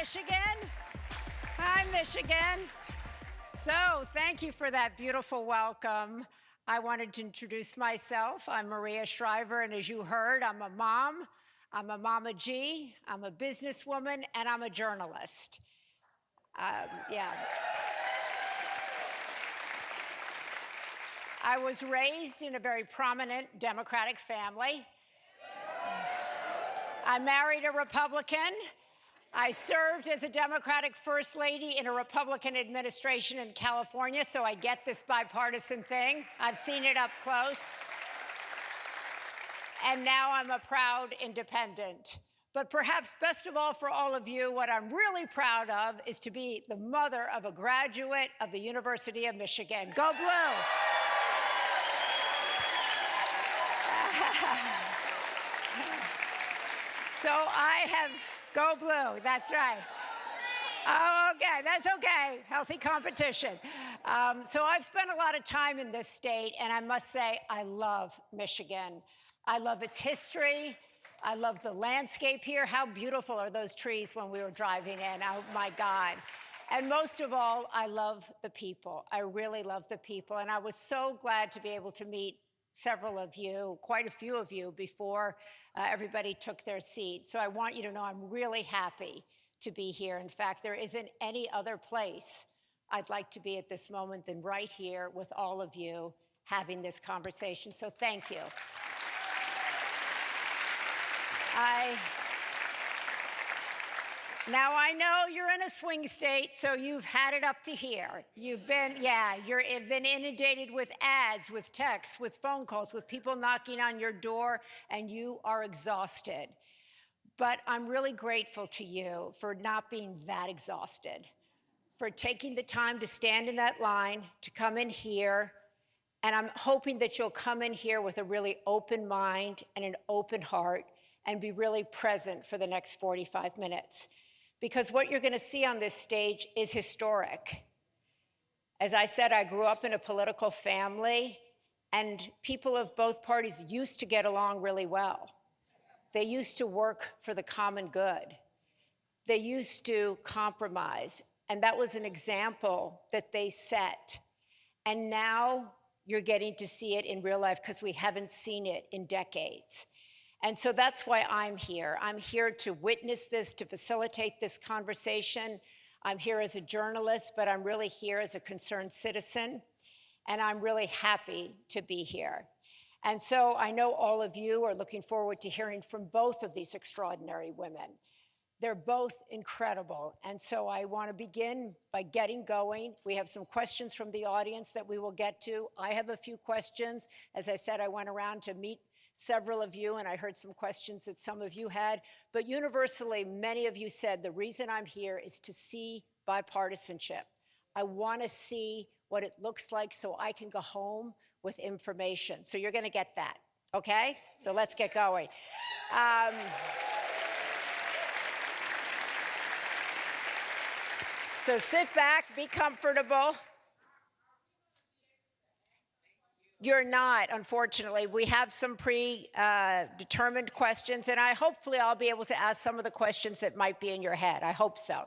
Michigan. Hi, Michigan. So thank you for that beautiful welcome. I wanted to introduce myself. I'm Maria Shriver, and as you heard, I'm a mom. I'm a Mama G. I'm a businesswoman, and I'm a journalist. Yeah. I was raised in a very prominent Democratic family. I married a Republican. I served as a Democratic First Lady in a Republican administration in California, so I get this bipartisan thing. I've seen it up close. And now I'm a proud independent. But perhaps best of all for all of you, what I'm really proud of is to be the mother of a graduate of the University of Michigan. Go Blue! So I have, go Blue, that's right. Oh, okay, that's okay, healthy competition. So I've spent a lot of time in this state, and I must say, I love Michigan. I love its history. I love the landscape here. How beautiful are those trees when we were driving in? Oh my God. And most of all, I love the people. I really love the people. And I was so glad to be able to meet several of you, quite a few of you, before everybody took their seat. So I want you to know I'm really happy to be here. In fact, there isn't any other place I'd like to be at this moment than right here with all of you having this conversation. So thank you. Now I know you're in a swing state, so you've had it up to here. You've been inundated with ads, with texts, with phone calls, with people knocking on your door, and you are exhausted. But I'm really grateful to you for not being that exhausted, for taking the time to stand in that line, to come in here, and I'm hoping that you'll come in here with a really open mind and an open heart and be really present for the next 45 minutes. Because what you're going to see on this stage is historic. As I said, I grew up in a political family, and people of both parties used to get along really well. They used to work for the common good. They used to compromise, and that was an example that they set. And now you're getting to see it in real life because we haven't seen it in decades. And so that's why I'm here. I'm here to witness this, to facilitate this conversation. I'm here as a journalist, but I'm really here as a concerned citizen. And I'm really happy to be here. And so I know all of you are looking forward to hearing from both of these extraordinary women. They're both incredible. And so I want to begin by getting going. We have some questions from the audience that we will get to. I have a few questions. As I said, I went around to meet several of you, and I heard some questions that some of you had. But universally, many of you said the reason I'm here is to see bipartisanship. I want to see what it looks like so I can go home with information. So you're going to get that, okay? So let's get going. So sit back, be comfortable. You're not, unfortunately. We have some predetermined questions, and hopefully I'll be able to ask some of the questions that might be in your head. I hope so.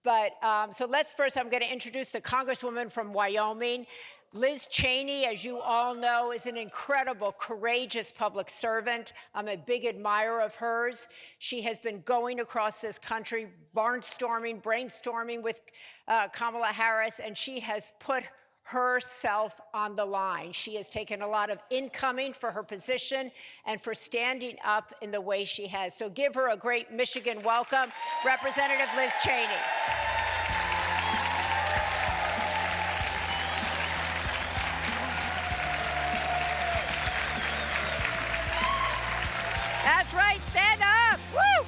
But so first, I'm going to introduce the Congresswoman from Wyoming. Liz Cheney, as you all know, is an incredible, courageous public servant. I'm a big admirer of hers. She has been going across this country, brainstorming with Kamala Harris, and she has put herself on the line. She has taken a lot of incoming for her position and for standing up in the way she has. So give her a great Michigan welcome, Representative Liz Cheney. That's right, stand up, woo!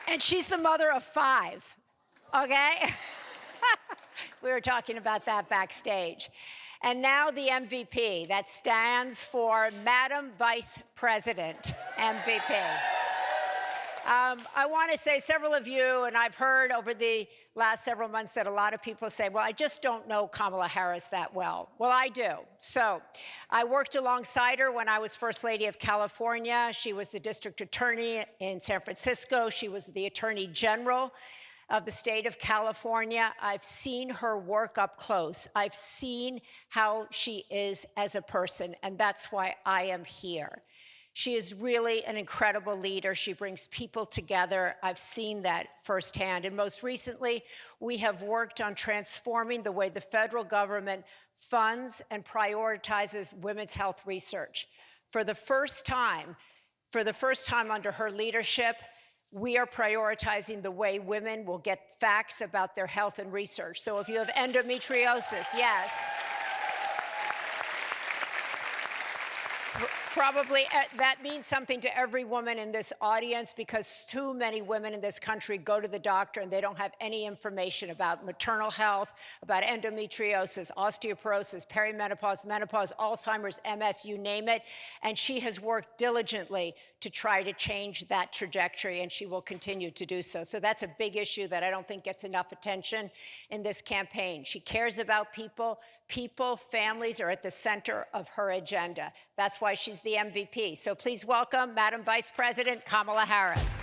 And she's the mother of 5, okay? We were talking about that backstage. And now the MVP, that stands for Madam Vice President, MVP. I want to say several of you, and I've heard over the last several months that a lot of people say, well, I just don't know Kamala Harris that well. Well, I do. So I worked alongside her when I was First Lady of California. She was the district attorney in San Francisco. She was the attorney general of the state of California. I've seen her work up close. I've seen how she is as a person, and that's why I am here. She is really an incredible leader. She brings people together. I've seen that firsthand. And most recently, we have worked on transforming the way the federal government funds and prioritizes women's health research. For the first time under her leadership, we are prioritizing the way women will get facts about their health and research. So if you have endometriosis, yes. Probably that means something to every woman in this audience, because too many women in this country go to the doctor and they don't have any information about maternal health, about endometriosis, osteoporosis, perimenopause, menopause, Alzheimer's, MS, you name it. And she has worked diligently to try to change that trajectory, and she will continue to do so. So that's a big issue that I don't think gets enough attention in this campaign. She cares about people. People, families are at the center of her agenda. That's why she's the MVP. So please welcome Madam Vice President Kamala Harris.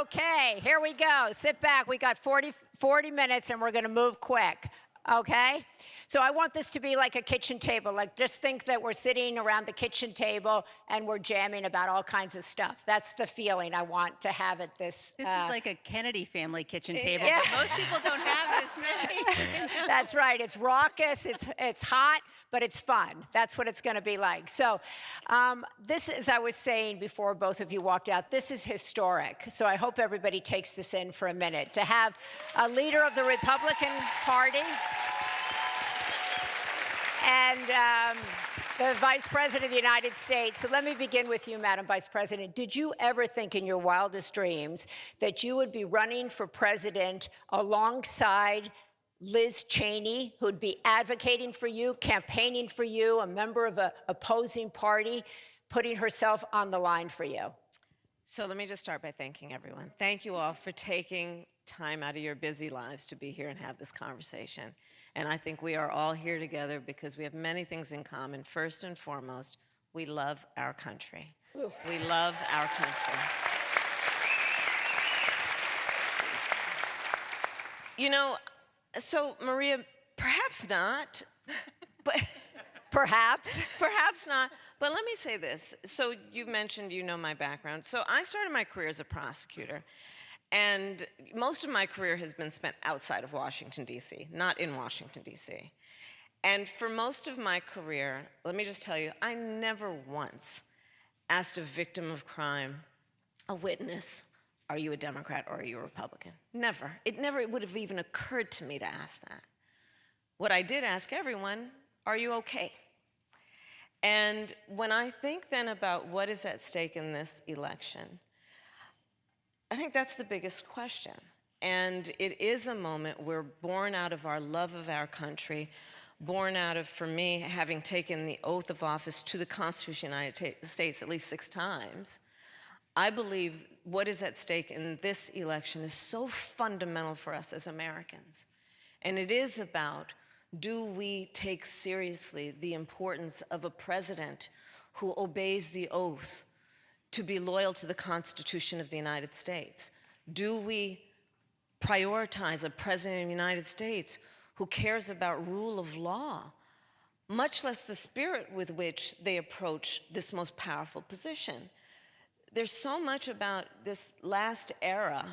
Okay, here we go. Sit back. We got 40 minutes, and we're going to move quick, okay? So I want this to be like a kitchen table. Like, just think that we're sitting around the kitchen table, and we're jamming about all kinds of stuff. That's the feeling I want to have at this. This is like a Kennedy family kitchen table, yeah. but most people don't have this many. That's right. It's raucous, it's hot, but it's fun. That's what it's going to be like. So this, as I was saying before both of you walked out, this is historic. So I hope everybody takes this in for a minute. To have a leader of the Republican Party and the Vice President of the United States. So let me begin with you, Madam Vice President. Did you ever think in your wildest dreams that you would be running for president alongside Liz Cheney, who'd be advocating for you, campaigning for you, a member of an opposing party, putting herself on the line for you? So let me just start by thanking everyone. Thank you all for taking time out of your busy lives to be here and have this conversation. And I think we are all here together because we have many things in common. First and foremost, we love our country. Ooh. We love our country. You know, so Maria, perhaps not, but perhaps not. But let me say this. So you mentioned, you know, my background. So I started my career as a prosecutor. And most of my career has been spent outside of Washington, D.C., not in Washington, D.C. And for most of my career, let me just tell you, I never once asked a victim of crime, a witness, are you a Democrat or are you a Republican? Never. It would have even occurred to me to ask that. What I did ask everyone, are you okay? And when I think then about what is at stake in this election, I think that's the biggest question. And it is a moment where, born out of our love of our country, born out of, for me, having taken the oath of office to the Constitution of the United States at least 6 times, I believe what is at stake in this election is so fundamental for us as Americans. And it is about, do we take seriously the importance of a president who obeys the oath to be loyal to the Constitution of the United States? Do we prioritize a president of the United States who cares about rule of law, much less the spirit with which they approach this most powerful position? There's so much about this last era.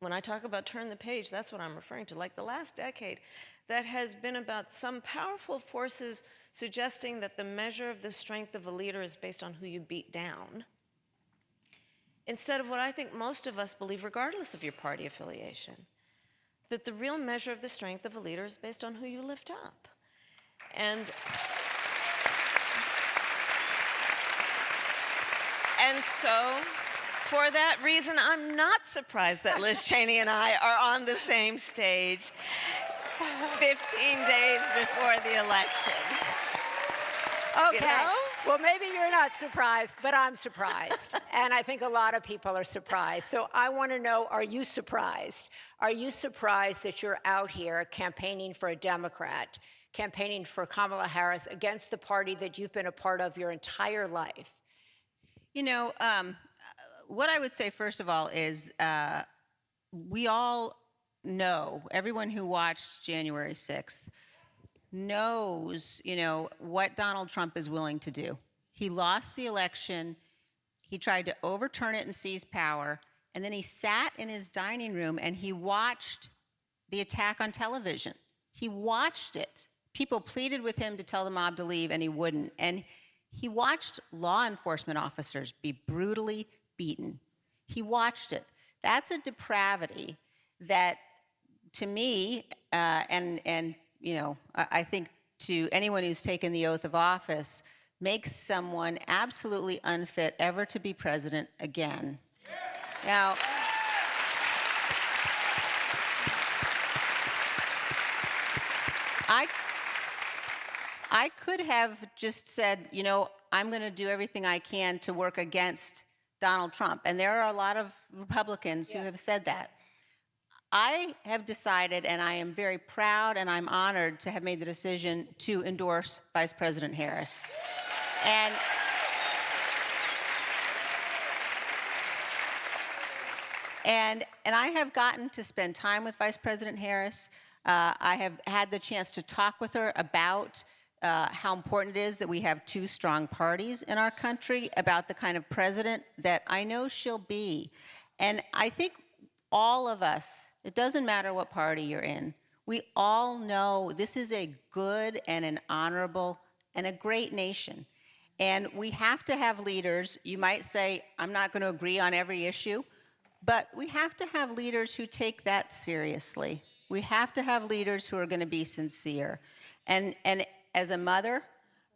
When I talk about turn the page, that's what I'm referring to, like the last decade, that has been about some powerful forces suggesting that the measure of the strength of a leader is based on who you beat down, instead of what I think most of us believe, regardless of your party affiliation, that the real measure of the strength of a leader is based on who you lift up. And so, for that reason, I'm not surprised that Liz Cheney and I are on the same stage 15 days before the election. Okay. You know? Well, maybe you're not surprised, but I'm surprised. And I think a lot of people are surprised. So I want to know, are you surprised? Are you surprised that you're out here campaigning for a Democrat, campaigning for Kamala Harris against the party that you've been a part of your entire life? You know, what I would say, first of all, is we all know, everyone who watched January 6th knows, you know, what Donald Trump is willing to do. He lost the election. He tried to overturn it and seize power. And then he sat in his dining room and he watched the attack on television. He watched it. People pleaded with him to tell the mob to leave, and he wouldn't. And he watched law enforcement officers be brutally beaten. He watched it. That's a depravity that, to me, and you know, I think to anyone who's taken the oath of office, makes someone absolutely unfit ever to be president again. Now, I could have just said, you know, I'm going to do everything I can to work against Donald Trump. And there are a lot of Republicans who have said that. I have decided, and I am very proud and I'm honored to have made the decision to endorse Vice President Harris. And I have gotten to spend time with Vice President Harris. I have had the chance to talk with her about how important it is that we have two strong parties in our country, about the kind of president that I know she'll be. And I think all of us, it doesn't matter what party you're in, we all know this is a good and an honorable and a great nation. And we have to have leaders. You might say, I'm not going to agree on every issue, but we have to have leaders who take that seriously. We have to have leaders who are going to be sincere. And as a mother,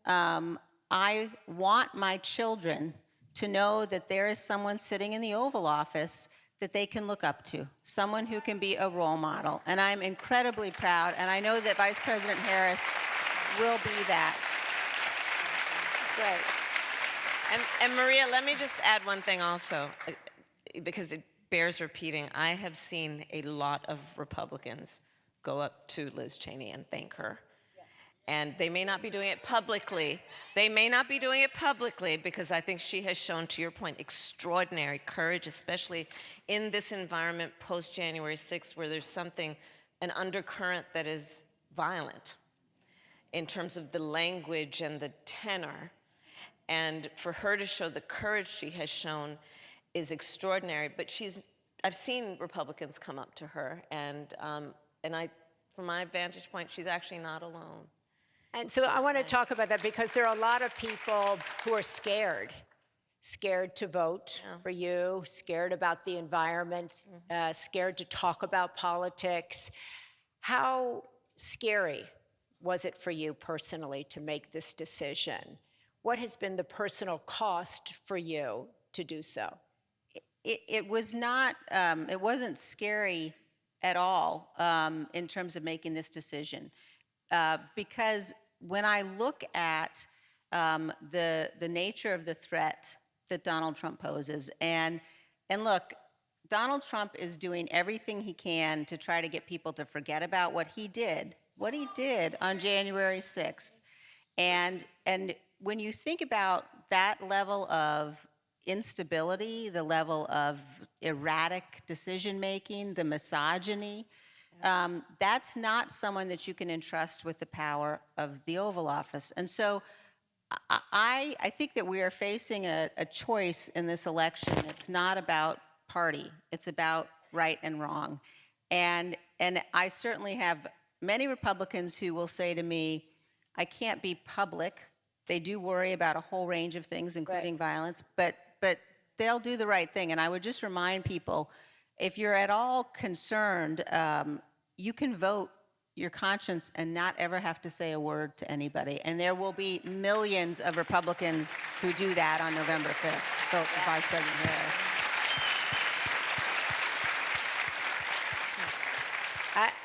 I want my children to know that there is someone sitting in the Oval Office that they can look up to, someone who can be a role model. And I'm incredibly proud, and I know that Vice President Harris will be that. Great. And Maria, let me just add one thing also, because it bears repeating. I have seen a lot of Republicans go up to Liz Cheney and thank her. And they may not be doing it publicly. They may not be doing it publicly because I think she has shown, to your point, extraordinary courage, especially in this environment post-January 6th, where there's something, an undercurrent that is violent in terms of the language and the tenor. And for her to show the courage she has shown is extraordinary. But I've seen Republicans come up to her, and from my vantage point, she's actually not alone. And so I want to talk about that because there are a lot of people who are scared to vote for you, scared about the environment, scared to talk about politics. How scary was it for you personally to make this decision? What has been the personal cost for you to do so? It was not, it wasn't scary at all in terms of making this decision. Because when I look at the nature of the threat that Donald Trump poses, and look, Donald Trump is doing everything he can to try to get people to forget about what he did on January 6th. And when you think about that level of instability, the level of erratic decision-making, the misogyny, that's not someone that you can entrust with the power of the Oval Office. And so I think that we are facing a choice in this election. It's not about party. It's about right and wrong. And I certainly have many Republicans who will say to me, I can't be public. They do worry about a whole range of things, including violence, but they'll do the right thing. And I would just remind people, if you're at all concerned you can vote your conscience and not ever have to say a word to anybody. And there will be millions of Republicans who do that on November 5th, vote for Vice President Harris.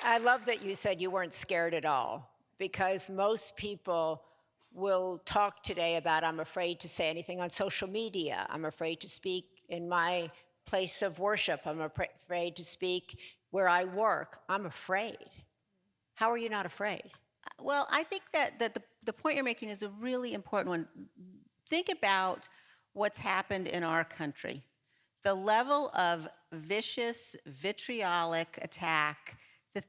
I love that you said you weren't scared at all, because most people will talk today about, I'm afraid to say anything on social media. I'm afraid to speak in my place of worship. I'm afraid to speak where I work. I'm afraid. How are you not afraid? Well, I think that the point you're making is a really important one. Think about what's happened in our country. The level of vicious, vitriolic attack.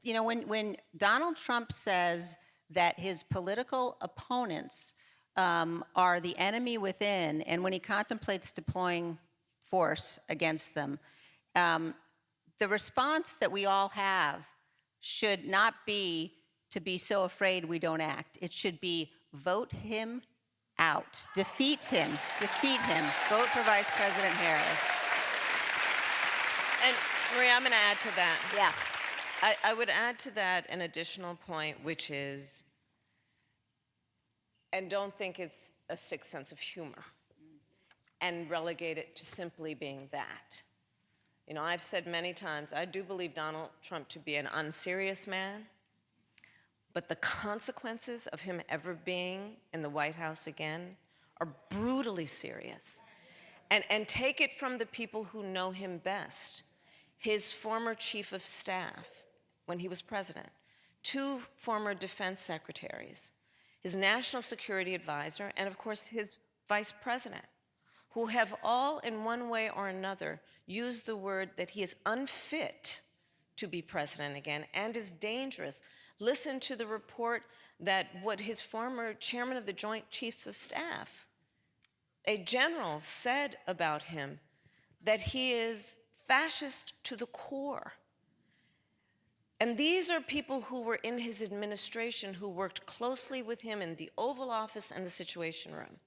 When Donald Trump says that his political opponents are the enemy within, and when he contemplates deploying force against them, the response that we all have should not be to be so afraid we don't act. It should be vote him out, defeat him, vote for Vice President Harris. And Maria, I'm going to add to that. Yeah. I would add to that an additional point, which is, and don't think it's a sick sense of humor and relegate it to simply being that. You know, I've said many times, I do believe Donald Trump to be an unserious man, but the consequences of him ever being in the White House again are brutally serious. And take it from the people who know him best. His former chief of staff, when he was president, 2 former defense secretaries, his national security advisor, and of course his vice president, who have all in one way or another used the word that he is unfit to be president again and is dangerous. Listen to the report that what his former chairman of the Joint Chiefs of Staff, a general, said about him, that he is fascist to the core. And these are people who were in his administration, who worked closely with him in the Oval Office and the Situation Room.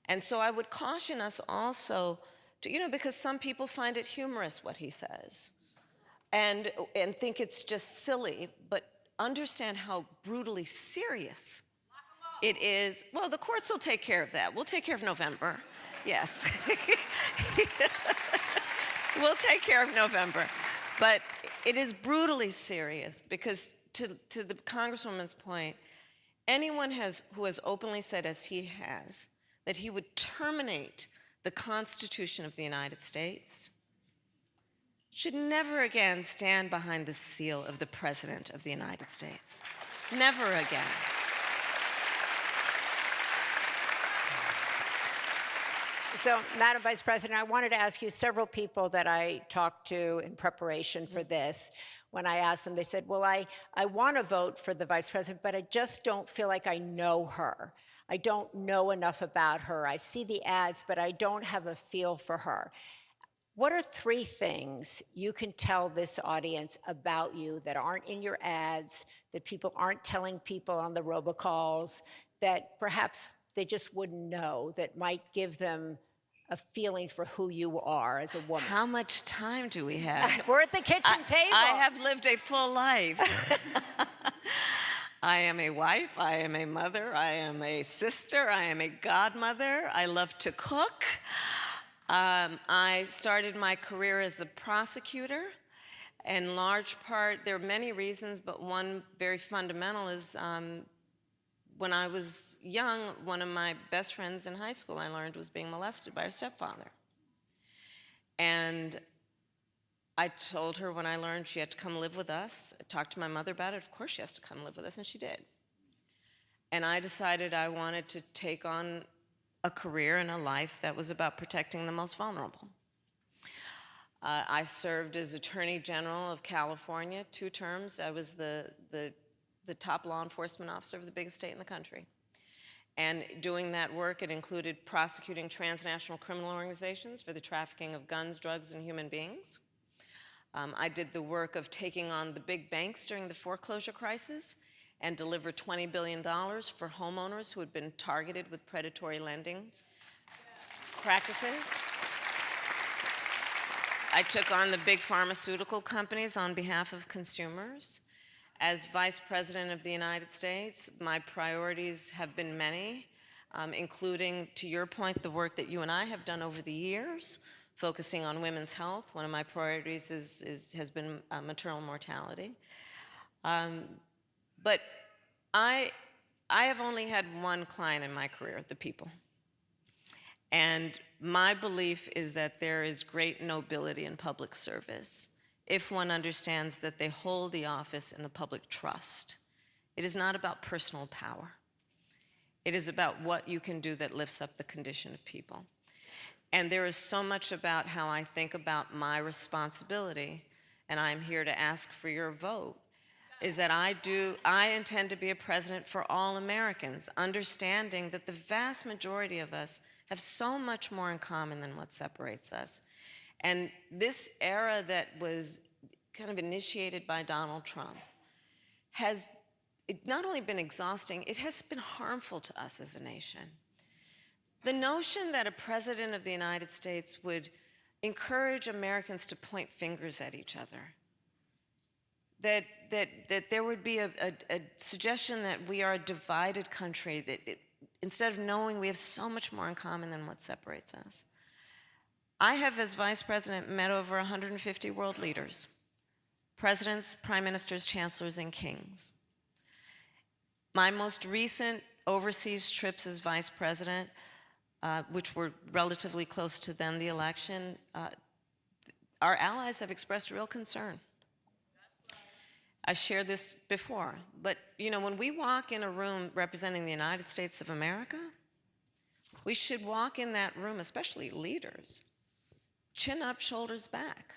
And so I would caution us also to, because some people find it humorous what he says and think it's just silly, but understand how brutally serious it is. Well, the courts will take care of that. We'll take care of November. Yes. We'll take care of November. But it is brutally serious because, to the Congresswoman's point, anyone who has openly said, as he has, that he would terminate the Constitution of the United States should never again stand behind the seal of the President of the United States. Never again. So, Madam Vice President, I wanted to ask you, several people that I talked to in preparation for this, when I asked them, they said, well, I want to vote for the Vice President, but I just don't feel like I know her. I don't know enough about her. I see the ads, but I don't have a feel for her. What are 3 things you can tell this audience about you that aren't in your ads, that people aren't telling people on the robocalls, that perhaps they just wouldn't know, that might give them a feeling for who you are as a woman? How much time do we have? We're at the kitchen table. I have lived a full life. I am a wife, I am a mother, I am a sister, I am a godmother, I love to cook. I started my career as a prosecutor. In large part, there are many reasons, but one very fundamental is when I was young, one of my best friends in high school, I learned, was being molested by her stepfather. And I told her when I learned she had to come live with us. I talked to my mother about it. Of course she has to come live with us, and she did. And I decided I wanted to take on a career and a life that was about protecting the most vulnerable. I served as Attorney General of California 2 terms. I was the top law enforcement officer of the biggest state in the country. And doing that work, it included prosecuting transnational criminal organizations for the trafficking of guns, drugs, and human beings. I did the work of taking on the big banks during the foreclosure crisis and delivered $20 billion for homeowners who had been targeted with predatory lending practices. I took on the big pharmaceutical companies on behalf of consumers As Vice President of the United States, my priorities have been many, including, to your point, the work that you and I have done over the years, focusing on women's health. One of my priorities has been maternal mortality. But I have only had one client in my career, the people. And my belief is that there is great nobility in public service if one understands that they hold the office in the public trust. It is not about personal power. It is about what you can do that lifts up the condition of people. And there is so much about how I think about my responsibility, and I'm here to ask for your vote, is that I intend to be a president for all Americans, understanding that the vast majority of us have so much more in common than what separates us. And this era that was kind of initiated by Donald Trump has not only been exhausting, it has been harmful to us as a nation. The notion that a president of the United States would encourage Americans to point fingers at each other, that there would be a suggestion that we are a divided country, that instead of knowing we have so much more in common than what separates us. I have, as vice president, met over 150 world leaders, presidents, prime ministers, chancellors, and kings. My most recent overseas trips as vice president, which were relatively close to then the election, our allies have expressed real concern. I shared this before, but when we walk in a room representing the United States of America, we should walk in that room, especially leaders, chin up, shoulders back,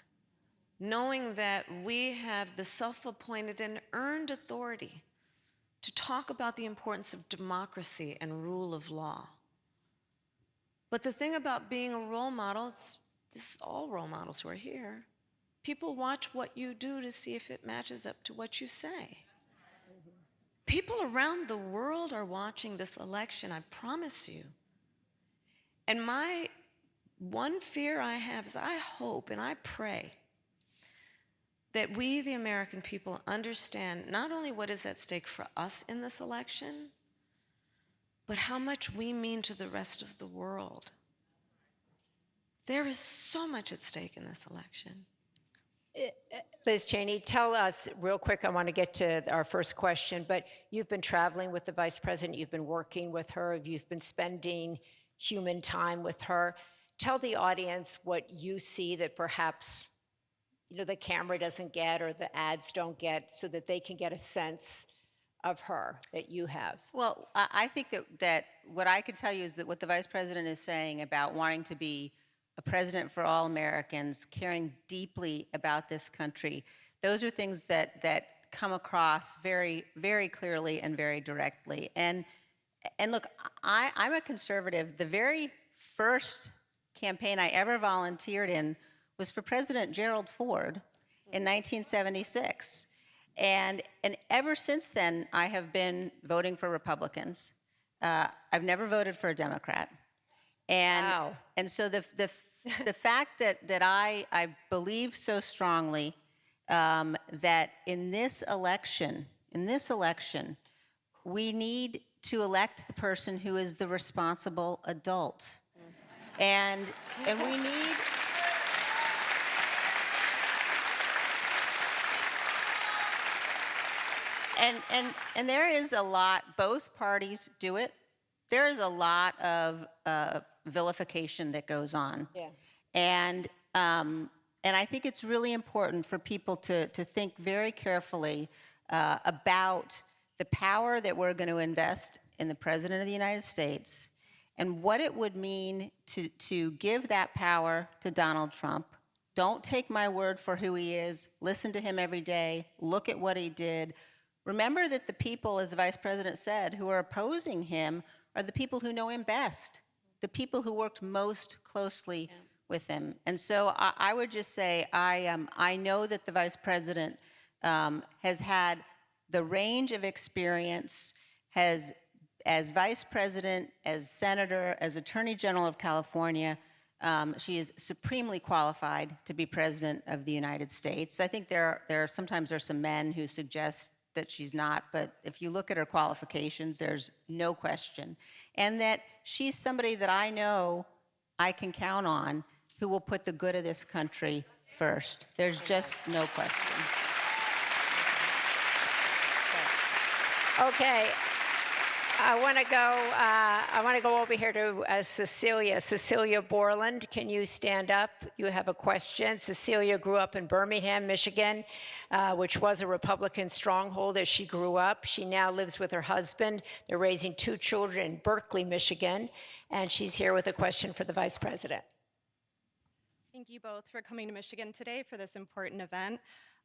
knowing that we have the self-appointed and earned authority to talk about the importance of democracy and rule of law. But the thing about being a role model, this is all role models who are here, people watch what you do to see if it matches up to what you say. People around the world are watching this election, I promise you. And my one fear I have is I hope and I pray that we, the American people, understand not only what is at stake for us in this election, but how much we mean to the rest of the world. There is so much at stake in this election. Liz Cheney, tell us real quick, I want to get to our first question, but you've been traveling with the vice president, you've been working with her, you've been spending human time with her. Tell the audience what you see that perhaps the camera doesn't get or the ads don't get, so that they can get a sense of her that you have. Well, I think that what I could tell you is that what the vice president is saying about wanting to be a president for all Americans, caring deeply about this country, those are things that come across very, very clearly and very directly. And look, I'm a conservative. The very first campaign I ever volunteered in was for President Gerald Ford in 1976. And ever since then, I have been voting for Republicans. I've never voted for a Democrat. And, wow. And so the fact that I believe so strongly that in this election, we need to elect the person who is the responsible adult. And we need... And there is a lot, both parties do it. There is a lot of vilification that goes on. Yeah. And I think it's really important for people to think very carefully about the power that we're going to invest in the President of the United States and what it would mean to give that power to Donald Trump. Don't take my word for who he is. Listen to him every day. Look at what he did. Remember that the people, as the vice president said, who are opposing him are the people who know him best, the people who worked most closely with him. And so I would just say I know that the vice president has had the range of experience, as vice president, as senator, as attorney general of California. She is supremely qualified to be president of the United States. I think sometimes there are some men who suggest that she's not, but if you look at her qualifications, there's no question. And that she's somebody that I know I can count on who will put the good of this country first. There's just no question. Okay. I want to go over here to Cecilia. Cecilia Borland, can you stand up? You have a question. Cecilia grew up in Birmingham, Michigan, which was a Republican stronghold as she grew up. She now lives with her husband. They're raising 2 children in Berkeley, Michigan, and she's here with a question for the Vice President. Thank you both for coming to Michigan today for this important event.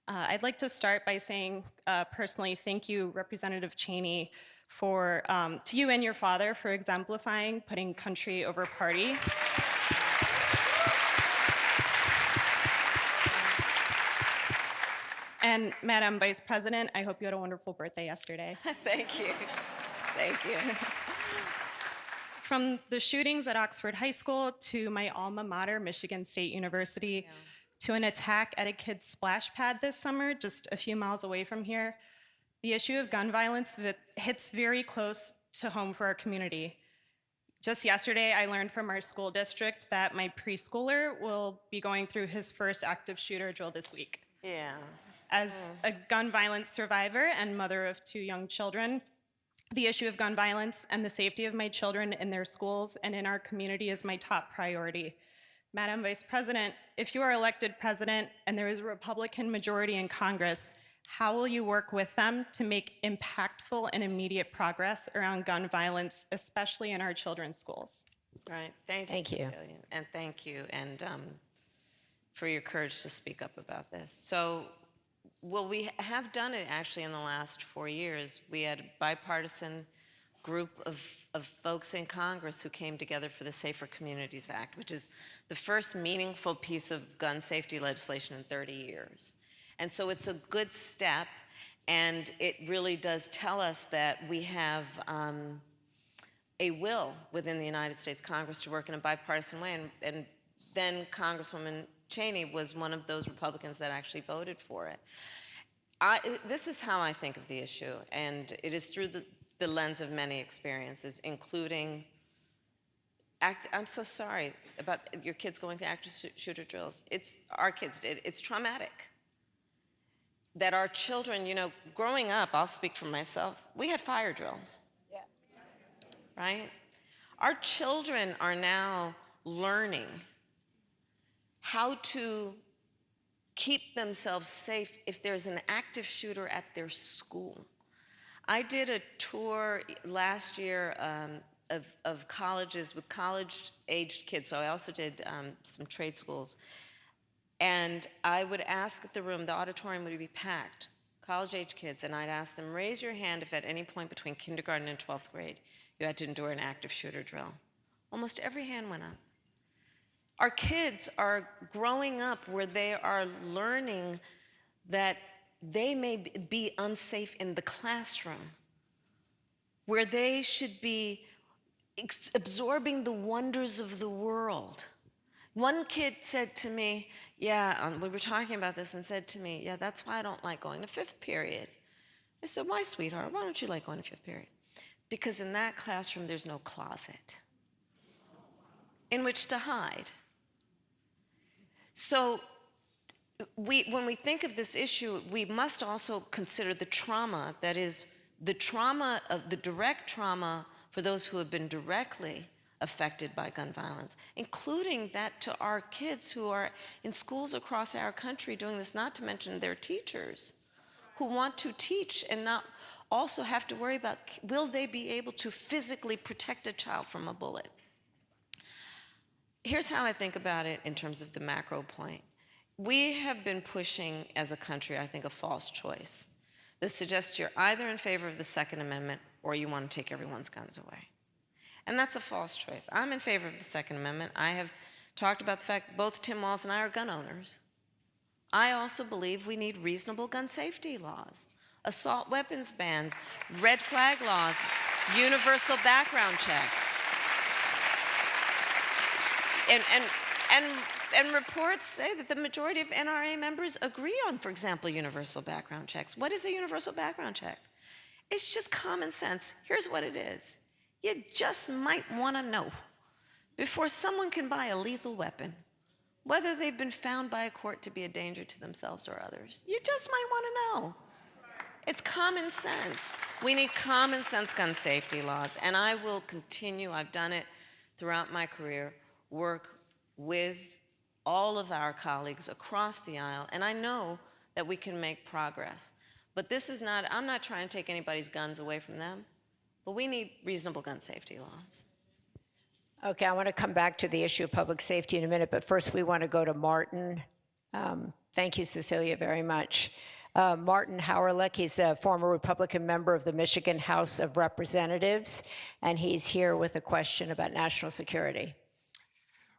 I'd like to start by saying personally, thank you, Representative Cheney, for to you and your father for exemplifying putting country over party. And Madam Vice President, I hope you had a wonderful birthday yesterday. Thank you. Thank you. From the shootings at Oxford High School to my alma mater, Michigan State University, to an attack at a kid's splash pad this summer, just a few miles away from here, the issue of gun violence hits very close to home for our community. Just yesterday, I learned from our school district that my preschooler will be going through his first active shooter drill this week. Yeah. As a gun violence survivor and mother of 2 young children, the issue of gun violence and the safety of my children in their schools and in our community is my top priority. Madam Vice President, if you are elected president and there is a Republican majority in Congress, how will you work with them to make impactful and immediate progress around gun violence, especially in our children's schools? Right. Thank you, Cecilia. And thank you for your courage to speak up about this. So, well, we have done it actually in the last 4 years. We had a bipartisan group of folks in Congress who came together for the Safer Communities Act, which is the first meaningful piece of gun safety legislation in 30 years. And so it's a good step, and it really does tell us that we have a will within the United States Congress to work in a bipartisan way. And then Congresswoman Cheney was one of those Republicans that actually voted for it. This is how I think of the issue, and it is through the lens of many experiences, including I'm so sorry about your kids going through active shooter drills. Our kids did. It's traumatic. That our children, growing up, I'll speak for myself, we had fire drills. Yeah. Right? Our children are now learning how to keep themselves safe if there's an active shooter at their school. I did a tour last year of colleges with college-aged kids, so I also did some trade schools. And I would ask the auditorium would be packed, college-age kids, and I'd ask them, raise your hand if at any point between kindergarten and 12th grade you had to endure an active shooter drill. Almost every hand went up. Our kids are growing up where they are learning that they may be unsafe in the classroom, where they should be absorbing the wonders of the world. One kid said to me, we were talking about this, and said to me, yeah, that's why I don't like going to 5th period. I said, why, sweetheart? Why don't you like going to 5th period? Because in that classroom, there's no closet in which to hide. So when we think of this issue, we must also consider the trauma, that is, the direct trauma for those who have been directly affected by gun violence, including that to our kids who are in schools across our country doing this, not to mention their teachers who want to teach and not also have to worry about, will they be able to physically protect a child from a bullet? Here's how I think about it in terms of the macro point. We have been pushing as a country, I think, a false choice that suggests you're either in favor of the Second Amendment or you want to take everyone's guns away. And that's a false choice. I'm in favor of the Second Amendment. I have talked about the fact both Tim Walz and I are gun owners. I also believe we need reasonable gun safety laws, assault weapons bans, red flag laws, universal background checks. And reports say that the majority of NRA members agree on, for example, universal background checks. What is a universal background check? It's just common sense. Here's what it is. You just might want to know, before someone can buy a lethal weapon, whether they've been found by a court to be a danger to themselves or others. You just might want to know. It's common sense. We need common sense gun safety laws, and I will continue, I've done it throughout my career, work with all of our colleagues across the aisle, and I know that we can make progress. But this is not, I'm not trying to take anybody's guns away from them, but we need reasonable gun safety laws. Okay, I want to come back to the issue of public safety in a minute, but first we want to go to Martin. Thank you, Cecilia, very much. Martin Hauerlich, he's a former Republican member of the Michigan House of Representatives, and he's here with a question about national security.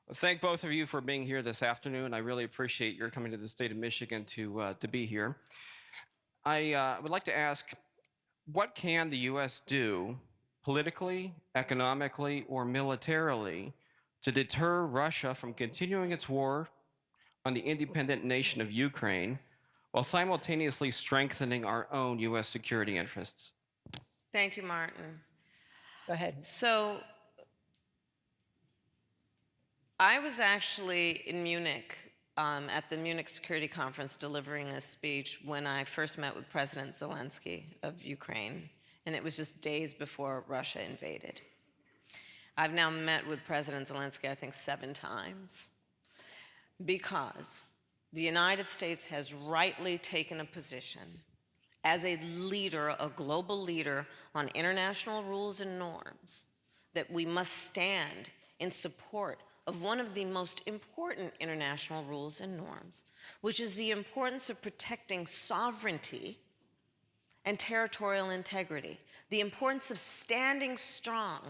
Well, thank both of you for being here this afternoon. I really appreciate your coming to the state of Michigan to be here. I would like to ask, what can the U.S. do politically, economically, or militarily to deter Russia from continuing its war on the independent nation of Ukraine while simultaneously strengthening our own U.S. security interests? Thank you, Martin. Go ahead. So, I was actually in Munich at the Munich Security Conference delivering a speech when I first met with President Zelensky of Ukraine, and it was just days before Russia invaded. I've now met with President Zelensky, I think, 7 times, because the United States has rightly taken a position as a leader, a global leader on international rules and norms, that we must stand in support of one of the most important international rules and norms, which is the importance of protecting sovereignty and territorial integrity, the importance of standing strong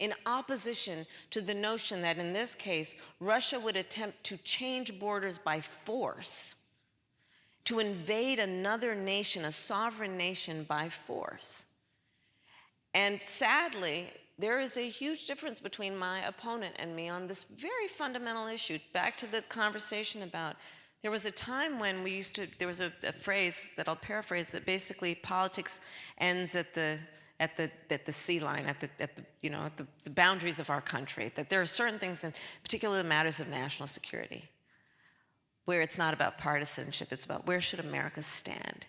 in opposition to the notion that, in this case, Russia would attempt to change borders by force, to invade another nation, a sovereign nation, by force. And sadly, there is a huge difference between my opponent and me on this very fundamental issue. Back to the conversation about, there was a time when we used to, there was a phrase that I'll paraphrase, that basically politics ends at the sea line, at the boundaries of our country. That there are certain things, in particular matters of national security, where it's not about partisanship, it's about where should America stand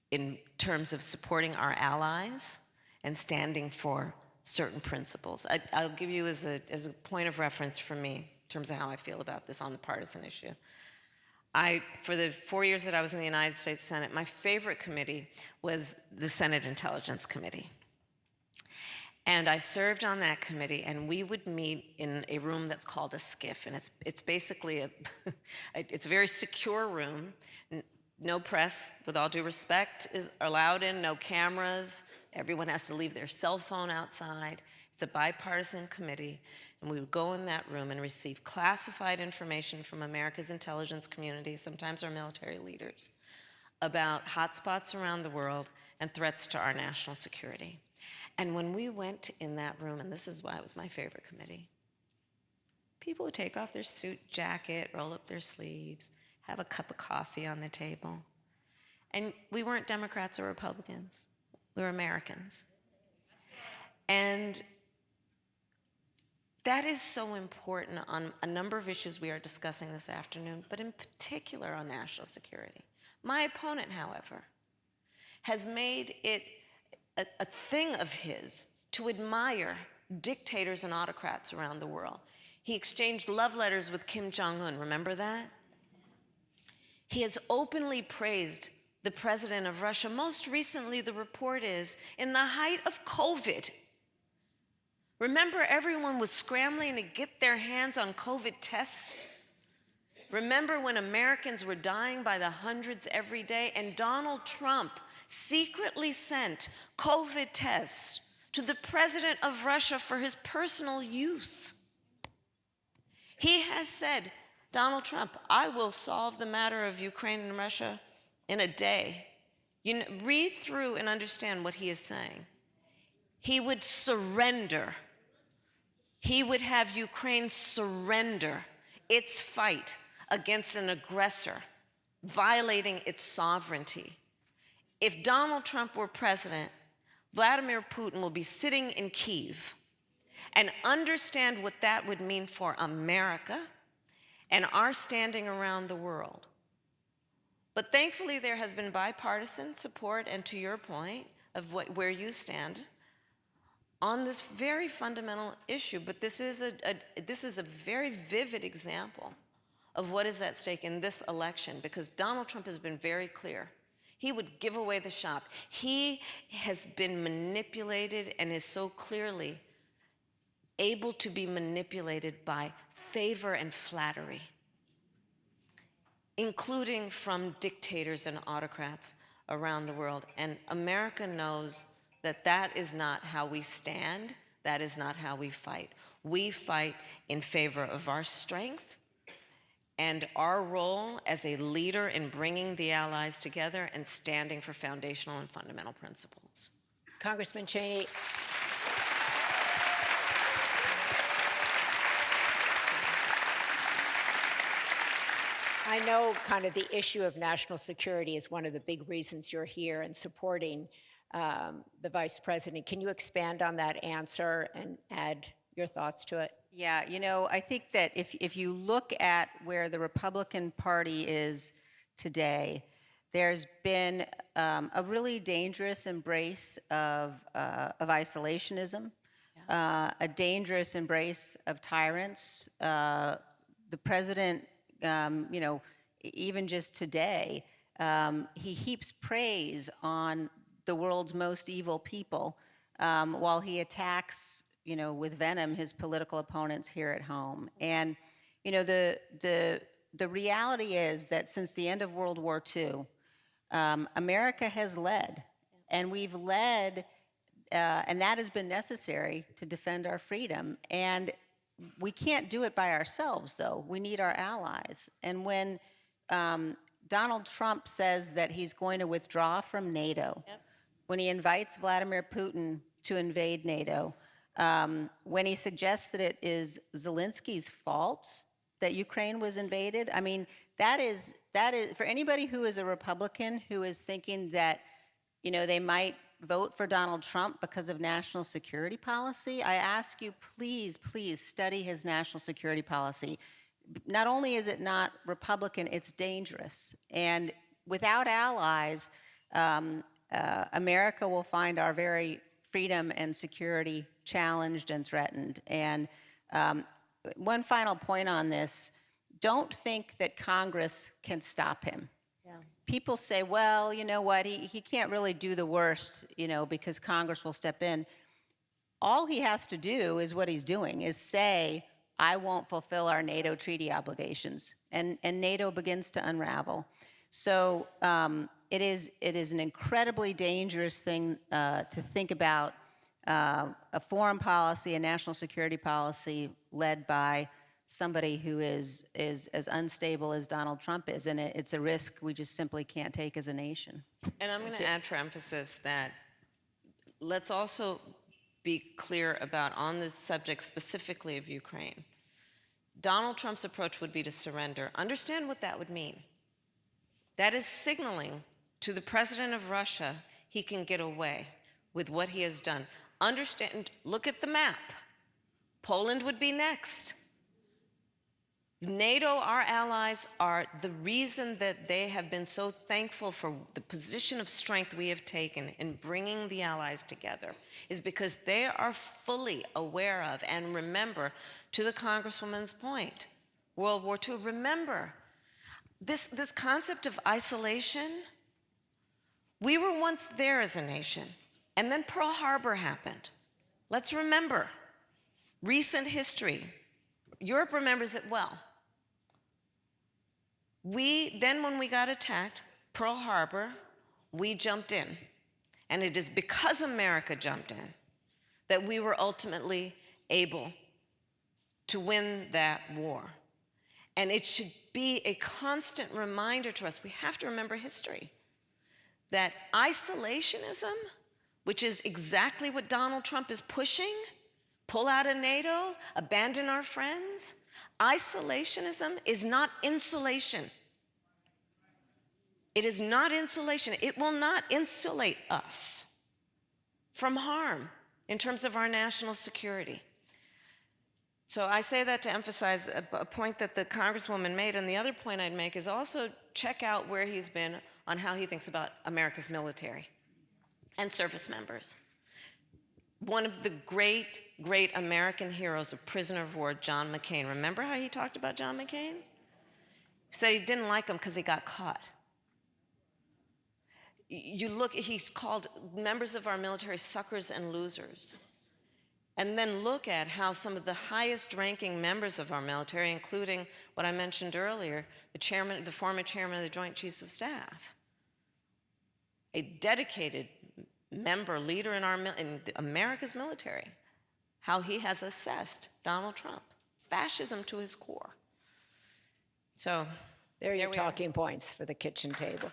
in terms of supporting our allies and standing for certain principles. I'll give you as a point of reference for me in terms of how I feel about this on the partisan issue. For the 4 years that I was in the United States Senate, my favorite committee was the Senate Intelligence Committee. And I served on that committee, and we would meet in a room that's called a SCIF, and it's basically it's a very secure room. No press, with all due respect, is allowed in, no cameras. Everyone has to leave their cell phone outside. It's a bipartisan committee, and we would go in that room and receive classified information from America's intelligence community, sometimes our military leaders, about hotspots around the world and threats to our national security. And when we went in that room, and this is why it was my favorite committee, people would take off their suit jacket, roll up their sleeves, have a cup of coffee on the table. And we weren't Democrats or Republicans. We were Americans. And that is so important on a number of issues we are discussing this afternoon, but in particular on national security. My opponent, however, has made it a thing of his to admire dictators and autocrats around the world. He exchanged love letters with Kim Jong-un, remember that? He has openly praised the president of Russia. Most recently, the report is, in the height of COVID. Remember, everyone was scrambling to get their hands on COVID tests? Remember when Americans were dying by the hundreds every day, and Donald Trump secretly sent COVID tests to the president of Russia for his personal use? He has said, Donald Trump, I will solve the matter of Ukraine and Russia in a day. You know, read through and understand what he is saying. He would surrender. He would have Ukraine surrender its fight against an aggressor, violating its sovereignty. If Donald Trump were president, Vladimir Putin will be sitting in Kyiv and understand what that would mean for America and our standing around the world. But thankfully, there has been bipartisan support, and to your point of where you stand on this very fundamental issue. But this is a very vivid example of what is at stake in this election, because Donald Trump has been very clear. He would give away the shop. He has been manipulated and is so clearly able to be manipulated by favor and flattery, including from dictators and autocrats around the world. And America knows that that is not how we stand. That is not how we fight. We fight in favor of our strength and our role as a leader in bringing the allies together and standing for foundational and fundamental principles. Congressman Cheney. I know kind of the issue of national security is one of the big reasons you're here and supporting the vice president. Can you expand on that answer and add your thoughts to it? Yeah, you know, I think that if you look at where the Republican Party is today, there's been a really dangerous embrace of isolationism, a dangerous embrace of tyrants. The president, you know, even just today, he heaps praise on the world's most evil people while he attacks, you know, with venom his political opponents here at home. And, you know, the reality is that since the end of World War II, America has led, and we've led, and that has been necessary to defend our freedom. And we can't do it by ourselves, though. We need our allies. And when Donald Trump says that he's going to withdraw from NATO, when he invites Vladimir Putin to invade NATO, when he suggests that it is Zelensky's fault that Ukraine was invaded, I mean, that is for anybody who is a Republican who is thinking that, you know, they might vote for Donald Trump because of national security policy, I ask you, please, please study his national security policy. Not only is it not Republican, it's dangerous. And without allies, America will find our very freedom and security challenged and threatened. And one final point on this, don't think that Congress can stop him. People say, well, you know what, he can't really do the worst, you know, because Congress will step in. All he has to do is what he's doing, is say, I won't fulfill our NATO treaty obligations. And NATO begins to unravel. So it is an incredibly dangerous thing to think about a foreign policy, a national security policy led by somebody who is as unstable as Donald Trump is, and it's a risk we just simply can't take as a nation. And I'm going to add for emphasis that let's also be clear about, on this subject specifically of Ukraine, Donald Trump's approach would be to surrender. Understand what that would mean. That is signaling to the president of Russia he can get away with what he has done. Understand, look at the map. Poland would be next. NATO, our allies, are the reason that they have been so thankful for the position of strength we have taken in bringing the allies together, is because they are fully aware of, and remember, to the Congresswoman's point, World War II, remember, this concept of isolation, we were once there as a nation, and then Pearl Harbor happened. Let's remember, recent history, Europe remembers it well. Then when we got attacked, Pearl Harbor, we jumped in. And it is because America jumped in that we were ultimately able to win that war. And it should be a constant reminder to us, we have to remember history, that isolationism, which is exactly what Donald Trump is pushing, pull out of NATO, abandon our friends, Isolationism is not insulation. It is not insulation. It will not insulate us from harm in terms of our national security. So I say that to emphasize a point that the Congresswoman made, and the other point I'd make is also check out where he's been on how he thinks about America's military and service members. One of the great, great American heroes, a prisoner of war, John McCain. Remember how he talked about John McCain? He said he didn't like him because he got caught. You look, he's called members of our military suckers and losers. And then look at how some of the highest ranking members of our military, including what I mentioned earlier, the former chairman of the Joint Chiefs of Staff, a dedicated member, leader in America's military, how he has assessed Donald Trump, fascism to his core. So There are your talking points for the kitchen table.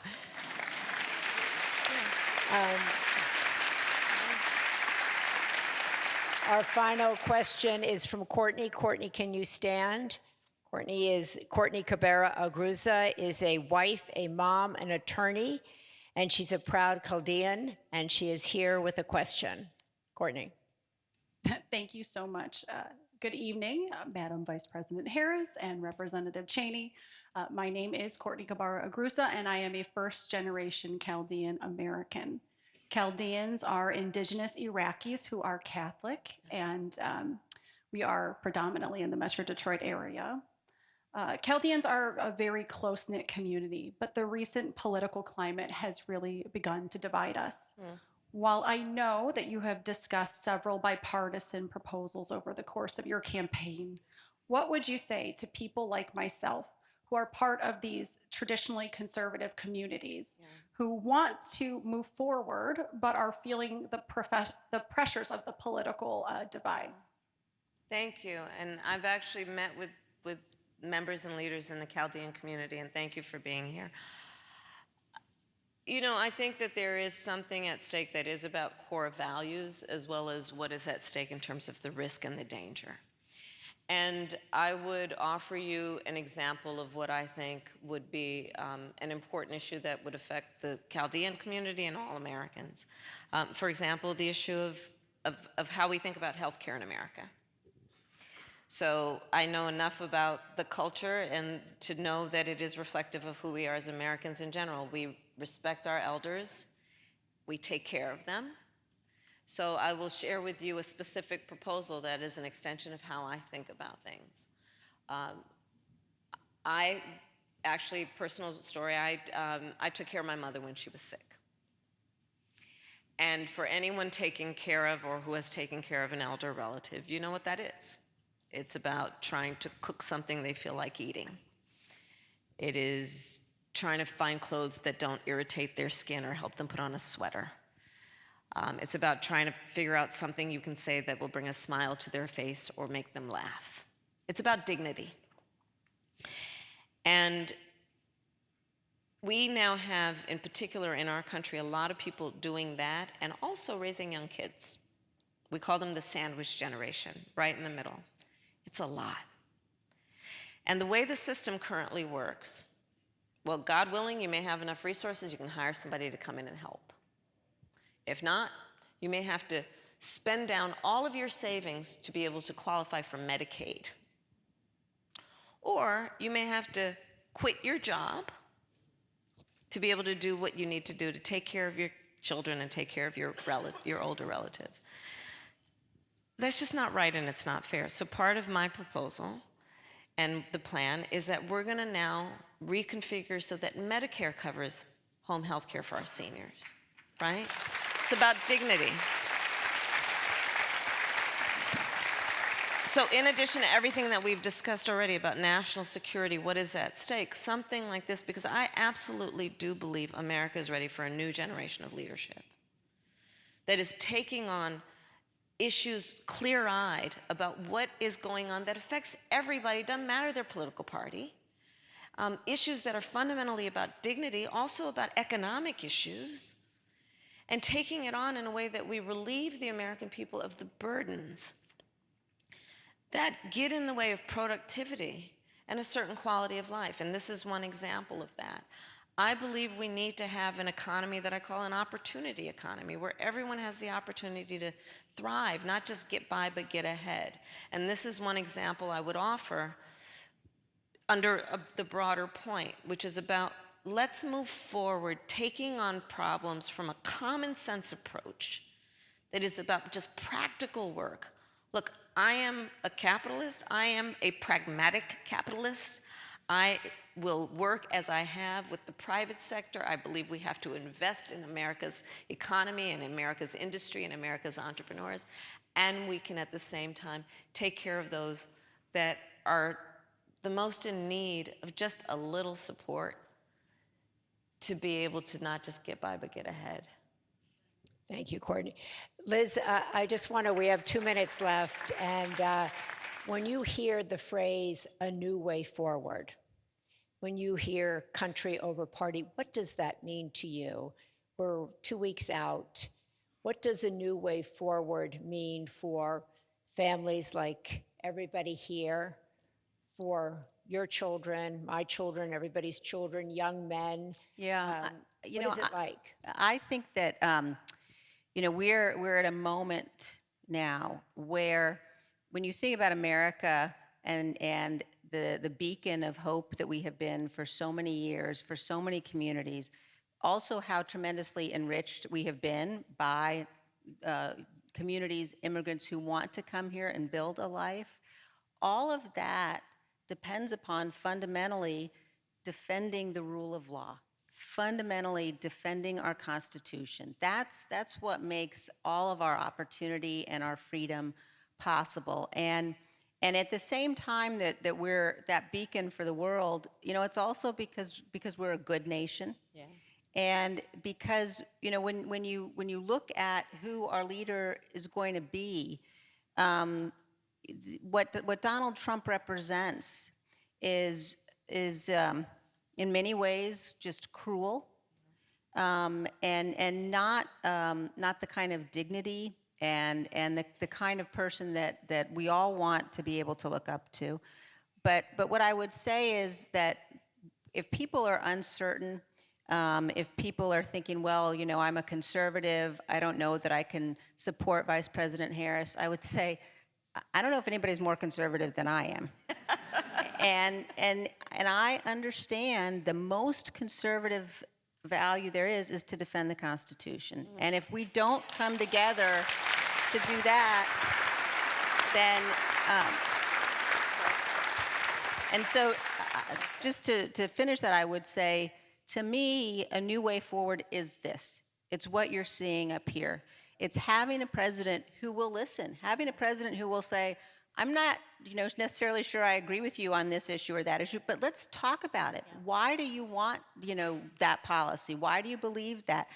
Our final question is from Courtney. Courtney, can you stand? Courtney Cabrera Agruza is a wife, a mom, an attorney, and she's a proud Chaldean, and she is here with a question. Courtney. Thank you so much. Good evening, Madam Vice President Harris and Representative Cheney. My name is Courtney Cabrera Agruza, and I am a first-generation Chaldean American. Chaldeans are indigenous Iraqis who are Catholic, and we are predominantly in the Metro Detroit area. Chaldeans are a very close-knit community, but the recent political climate has really begun to divide us. While I know that you have discussed several bipartisan proposals over the course of your campaign, what would you say to people like myself who are part of these traditionally conservative communities who want to move forward but are feeling the pressures of the political divide? thank you. And I've actually met with members and leaders in the Chaldean community, and thank you for being here. You know, I think that there is something at stake that is about core values as well as what is at stake in terms of the risk and the danger. And I would offer you an example of what I think would be an important issue that would affect the Chaldean community and all Americans. For example, the issue of how we think about healthcare in America. So I know enough about the culture and to know that it is reflective of who we are as Americans in general. We respect our elders. We take care of them. So I will share with you a specific proposal that is an extension of how I think about things. I actually, personal story, I took care of my mother when she was sick. And for anyone taking care of or who has taken care of an elder relative, you know what that is. It's about trying to cook something they feel like eating. It is trying to find clothes that don't irritate their skin or help them put on a sweater. It's about trying to figure out something you can say that will bring a smile to their face or make them laugh. It's about dignity. And we now have, in particular in our country, a lot of people doing that and also raising young kids. We call them the sandwich generation, right in the middle. It's a lot. And the way the system currently works, well, God willing, you may have enough resources, you can hire somebody to come in and help. If not, you may have to spend down all of your savings to be able to qualify for Medicaid. Or you may have to quit your job to be able to do what you need to do to take care of your children and take care of your older relative. That's just not right and it's not fair. So part of my proposal and the plan is that we're going to now reconfigure so that Medicare covers home health care for our seniors, right? It's about dignity. So in addition to everything that we've discussed already about national security, what is at stake? Something like this, because I absolutely do believe America is ready for a new generation of leadership that is taking on issues clear-eyed about what is going on that affects everybody, doesn't matter their political party. Issues that are fundamentally about dignity, also about economic issues, and taking it on in a way that we relieve the American people of the burdens that get in the way of productivity and a certain quality of life. And this is one example of that. I believe we need to have an economy that I call an opportunity economy, where everyone has the opportunity to thrive, not just get by, but get ahead. And this is one example I would offer under the broader point, which is about let's move forward, taking on problems from a common sense approach that is about just practical work. Look, I am a capitalist. I am a pragmatic capitalist. I will work as I have with the private sector. I believe we have to invest in America's economy and America's industry and America's entrepreneurs. And we can at the same time take care of those that are the most in need of just a little support to be able to not just get by, but get ahead. Thank you, Courtney. Liz, I just want to, we have 2 minutes left. And when you hear the phrase, a new way forward, when you hear country over party, what does that mean to you? We're 2 weeks out. What does a new way forward mean for families like everybody here, for your children, my children, everybody's children, young men? Yeah, What is it like? I think that we're at a moment now where, when you think about America and the beacon of hope that we have been for so many years, for so many communities, also how tremendously enriched we have been by communities, immigrants who want to come here and build a life, all of that depends upon fundamentally defending the rule of law, fundamentally defending our Constitution. That's what makes all of our opportunity and our freedom possible. And at the same time that we're that beacon for the world, it's also because we're a good nation. Yeah. And because when you look at who our leader is going to be, what Donald Trump represents is in many ways just cruel, and not the kind of dignity and the kind of person that we all want to be able to look up to. But what I would say is that if people are uncertain, if people are thinking, well, I'm a conservative, I don't know that I can support Vice President Harris, I would say, I don't know if anybody's more conservative than I am. and I understand the most conservative value there is to defend the Constitution. And if we don't come together to do that, then and so just to finish that, I would say, to me, a new way forward is this. It's what you're seeing up here. It's having a president who will listen, having a president who will say, I'm not necessarily sure I agree with you on this issue or that issue, but let's talk about it. Yeah. Why do you want that policy? Why do you believe that?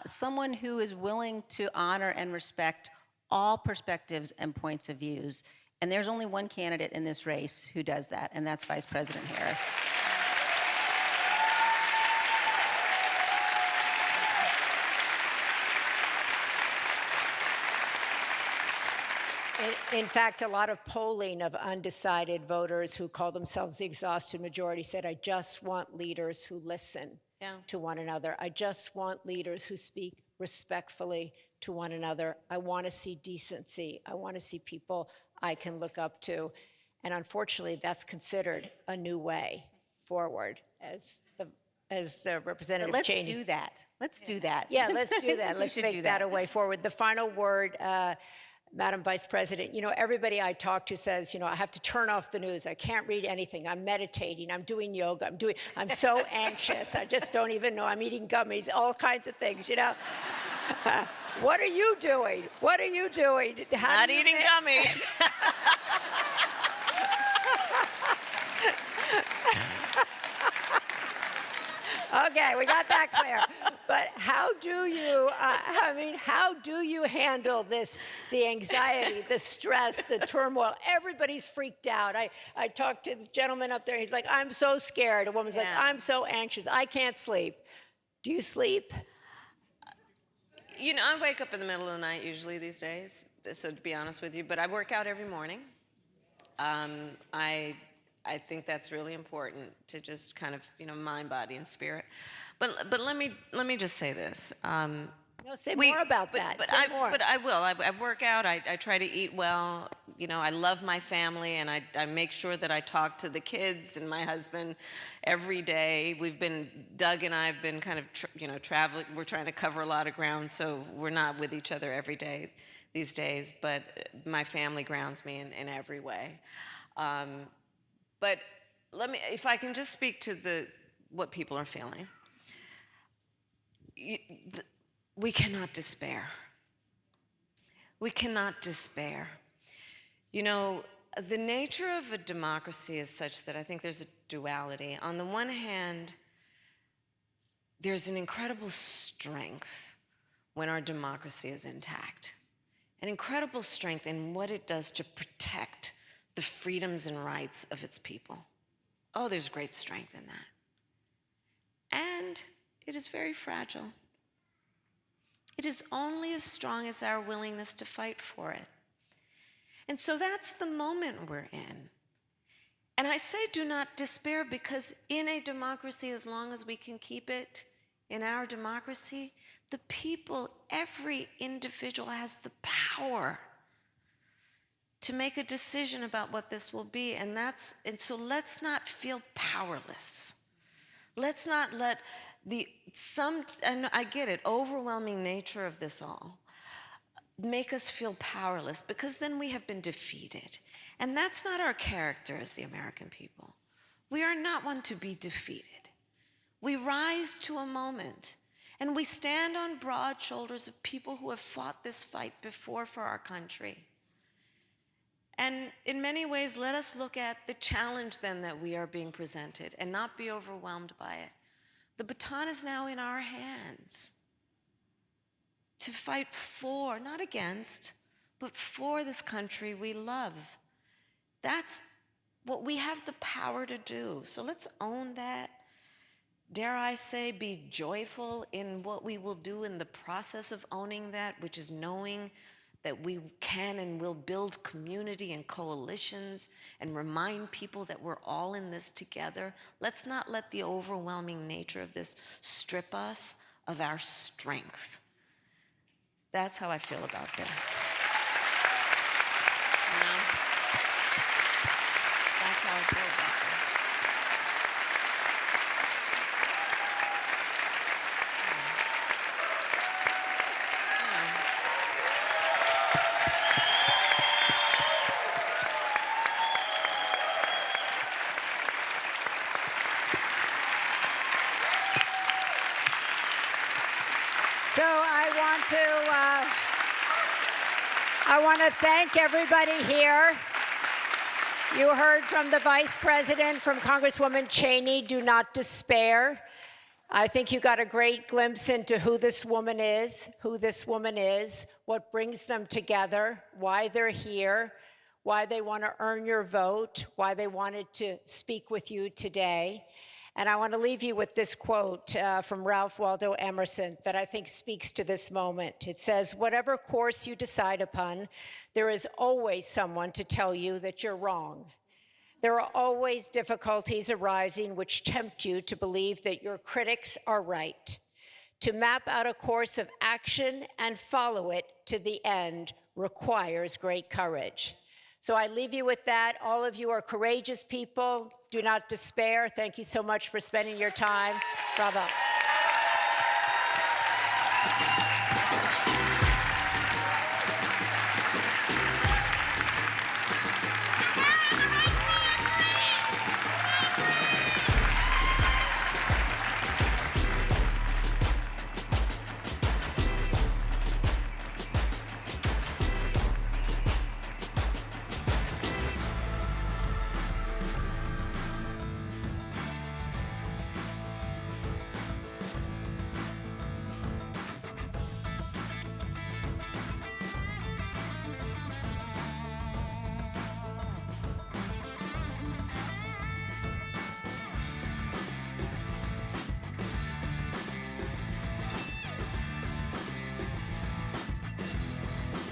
Someone who is willing to honor and respect all perspectives and points of views. And there's only one candidate in this race who does that, and that's Vice President Harris. In fact, a lot of polling of undecided voters who call themselves the exhausted majority said, I just want leaders who listen to one another. I just want leaders who speak respectfully to one another. I want to see decency. I want to see people I can look up to. And unfortunately, that's considered a new way forward, as Representative Cheney. Let's do that. Let's do that. Yeah, let's do that. Let's make that a way forward. The final word, Madam Vice President, everybody I talk to says, I have to turn off the news. I can't read anything. I'm meditating. I'm doing yoga. I'm so anxious. I just don't even know. I'm eating gummies, all kinds of things, What are you doing? What are you doing? Not eating gummies. Okay, we got that clear. But how do you, how do you handle this, the anxiety, the stress, the turmoil? Everybody's freaked out. I talked to the gentleman up there, he's like, I'm so scared. A woman's like, I'm so anxious. I can't sleep. Do you sleep? I wake up in the middle of the night usually these days, so to be honest with you, but I work out every morning. I think that's really important to just kind of, mind, body, and spirit. But let me just say this. No, say more about that. Say more. But I will. I work out. I try to eat well. I love my family, and I make sure that I talk to the kids and my husband every day. Doug and I have been kind of, traveling. We're trying to cover a lot of ground, so we're not with each other every day these days. But my family grounds me in every way. But if I can just speak to what people are feeling. We cannot despair. We cannot despair. The nature of a democracy is such that I think there's a duality. On the one hand, there's an incredible strength when our democracy is intact. An incredible strength in what it does to protect the freedoms and rights of its people. Oh, there's great strength in that. And it is very fragile. It is only as strong as our willingness to fight for it. And so that's the moment we're in. And I say do not despair, because in a democracy, as long as we can keep it in our democracy, the people, every individual has the power to make a decision about what this will be. And so let's not feel powerless. Let's not let and I get it, overwhelming nature of this all make us feel powerless, because then we have been defeated. And that's not our character as the American people. We are not one to be defeated. We rise to a moment, and we stand on broad shoulders of people who have fought this fight before for our country. And in many ways, let us look at the challenge then that we are being presented and not be overwhelmed by it. The baton is now in our hands to fight for, not against, but for this country we love. That's what we have the power to do. So let's own that. Dare I say, be joyful in what we will do in the process of owning that, which is knowing that we can and will build community and coalitions and remind people that we're all in this together. Let's not let the overwhelming nature of this strip us of our strength. That's how I feel about this. That's how I feel about this. So I want to thank everybody here. You heard from the Vice President, from Congresswoman Cheney, do not despair. I think you got a great glimpse into who this woman is, what brings them together, why they're here, why they want to earn your vote, why they wanted to speak with you today. And I want to leave you with this quote from Ralph Waldo Emerson that I think speaks to this moment. It says, "Whatever course you decide upon, there is always someone to tell you that you're wrong. There are always difficulties arising which tempt you to believe that your critics are right. To map out a course of action and follow it to the end requires great courage." So I leave you with that. All of you are courageous people. Do not despair. Thank you so much for spending your time. Bravo.